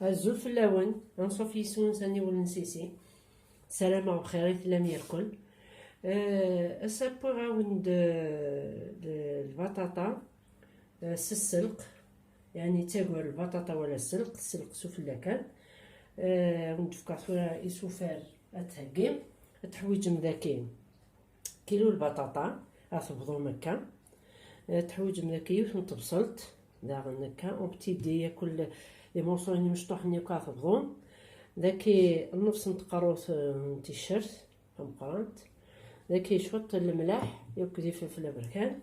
الزول في اللون نصوف يسون ساني والنسيسي سلامة وخير لم يركل. أسابو عاود البطاطا السلق، يعني تاكل البطاطا ولا السلق سفلى كان. وندفكر ثورة يسوفار أتهقيم تحويج مذاكين كيلو البطاطا أثبضو مكة، تحويج مذاكي ونتبصلت داغن نكا وبتيدي ياكل لي مورصوني مشطوحني وكاثبضون ذاكي النص نتقروث تيشيرت مقرانت ذاكي شوط الملاح ياكل فلفل بركان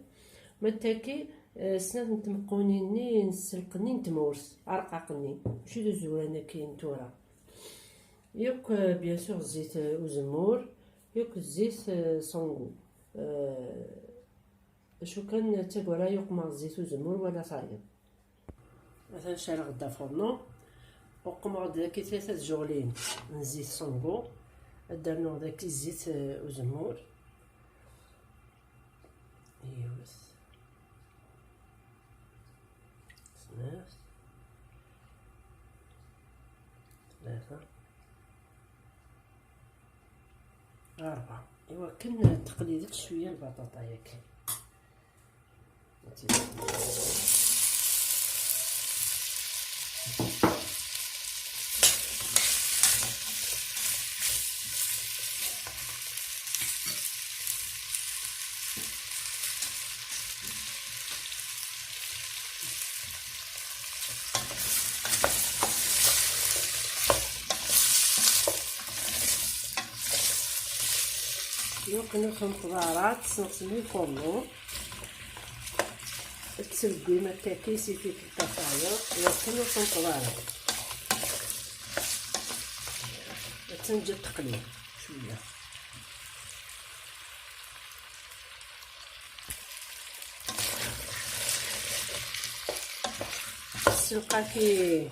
متاكي سنات نتمقونيني نسلقني نتمورس عرقاقني ماشي دو زوانه كاين تورا ياك بيان سور زيت وزمور ياك الزيت صونغو شو كان تاكورا يقمع زيت وزمور ولا صايم مثلا شارع غدا فرنو وقمع داكي 3 جولين من زيت صونغو درنا داك الزيت وزمور ايوس ثلاث 4 ايوا كنا تقليدك شويه البطاطا ياك كنا خضارات نغسلو الفرنو تسلقي ما تاكيسي فيك الكفايه وكنا خضارات تنجي التقليد شويه السلقه كي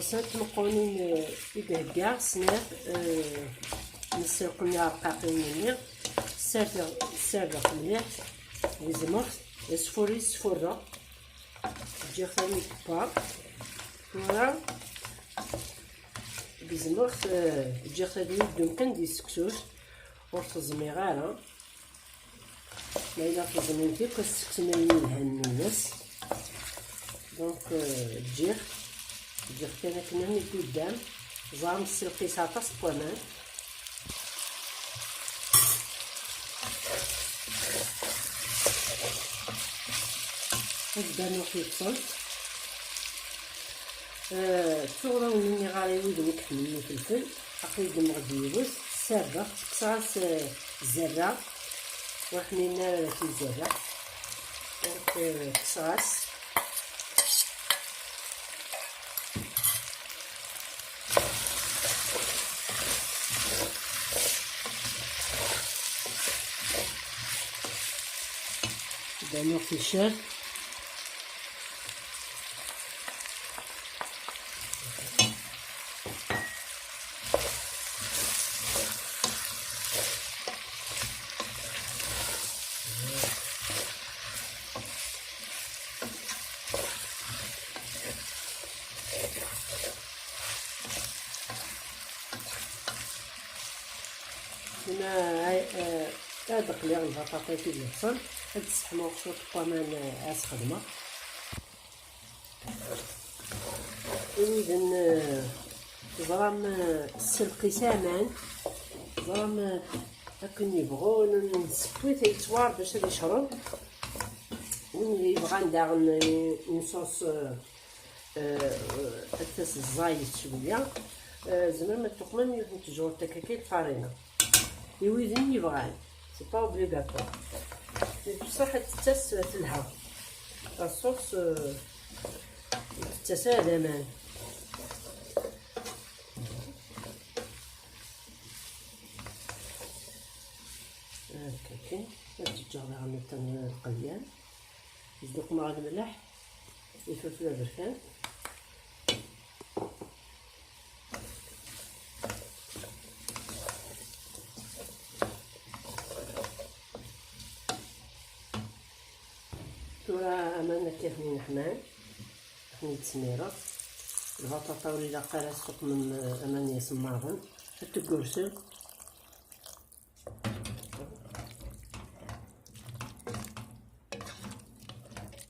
سنت مقونين يدهكاع سنات نسلقني رقاقين مني سابق مليح يزمر يصفر تجي خلي كبار فوالا يزمر تجي خلي يدوم كان دي سكسوس ورتزمي غالا ما إلا تزمي فيك السكسنا ينهن الناس دونك تجي كان كنا قدام زعما السلقي ساطاس بوامان نبدا نوقي الصلت تصورو مني غالي ويدوك حملني فلفل عقيد المغديوس سابق تكساس الزرع وحنينا في الزرع تكساس نبدا نوقي الشاف هنا دقلي البطاطا في البصل هاد السحمه وشوط الطمان عاس خدمه إذن زرام السلقي سامان زرام هاكن يبغو نسكوي تيتوار باش يشرب وين يبغى نداغن نصوص التاس الزايد شويه زعما ما تقمن يتجور تكاكي الفارينه يويدن يبغان سي با اوبليغاتوار بصح التاس تلها الصوص التاس هذا مان هكاكي تجي على غنى القليان يصدق مع الملح الفلفل البركان تورا عملنا كيف من حمان حميد سميرة البطاطا ولا قرات من اماني سمارن تقرصل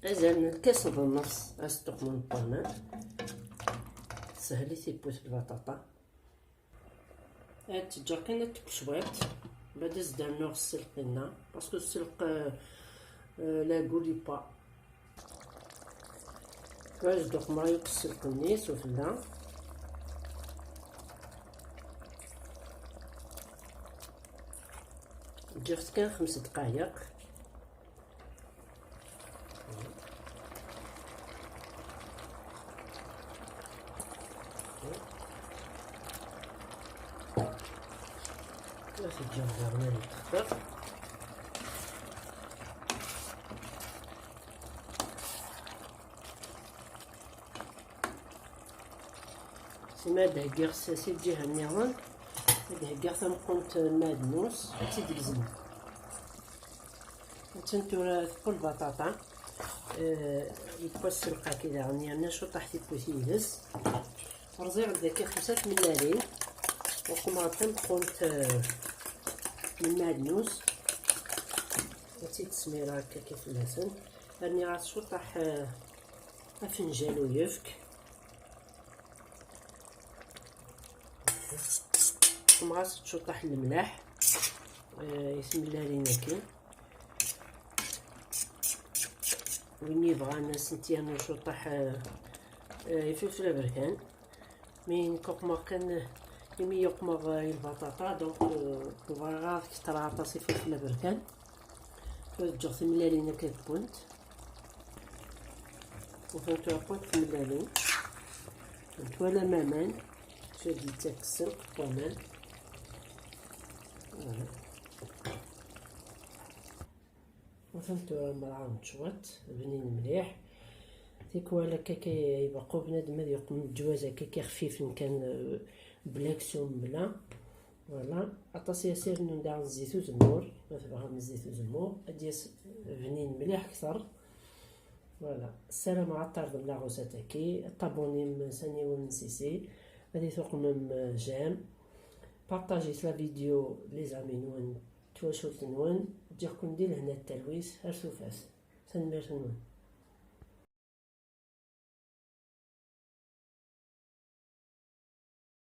ازال الكاس بالنص استوق من الطماط سهلي تيبوت البطاطا. هاد التجار كانت تكشوات بعد زدنا السلق لنا باسكو السلق لا غولي با باش دوك ما يكسلق النيس وفلا جفت كان 5 دقائق. باش الجزر يتخطف سما دهكيغ ساسي الجهة النيران دهكيغ تنقومت المعدنوس تيدلزم تنتورا تقول بطاطا يبقى السلقة كدا يعني شو طاحتي بوتيلس رزيع داكي 5 ملالين وطماطم قمت من المعدنوس تيتسمير هكا كيف اللسن راني عاد شو طاح فنجان ويفك ومعاص تشطح الملح يسم الله لينا كي وين يبغى الناس نتيان نشطح فلفل بركان من كوك كان يمي يقمغ البطاطا دونك نبغى كتر عطاسي فلفل بركان تجوغ ملالين كتبونت وفنتو بونت ملالين نتوالا مامان شادي تاك السلق طومان وفهمتو مرعى متشوط بنين مليح تيكوالا كي يبقاو بنادم هذا يقوم الجواز هكا كي خفيف كان بلاكسيون بلا فوالا عطاس ياسير ندير الزيت وزمور ما تبغى من الزيت وزمور اديس بنين مليح اكثر فوالا. السلام على الطرد لاغوسا تاكي طابوني ثاني ونسيسي غادي تقمم جام بارطاجيت لا فيديو لي زامي نون تواشوت نون تجيكم دير هنا التلويس هرسو فاس سنمير نون.